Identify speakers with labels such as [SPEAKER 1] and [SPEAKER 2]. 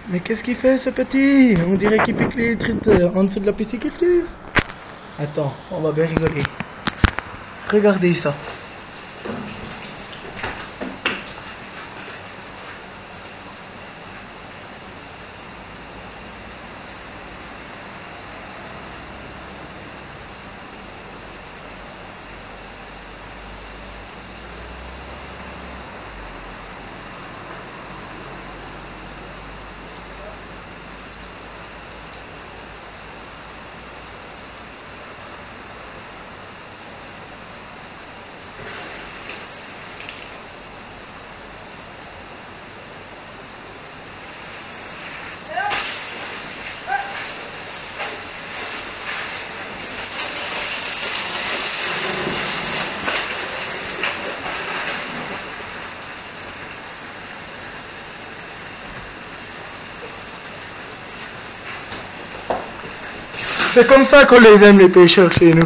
[SPEAKER 1] Mais qu'est-ce qu'il fait ce petit? On dirait qu'il pique les trucs en dessous de la pisciculture. Attends, on va bien rigoler. Regardez ça. C'est comme ça qu'on les aime les pêcheurs chez nous.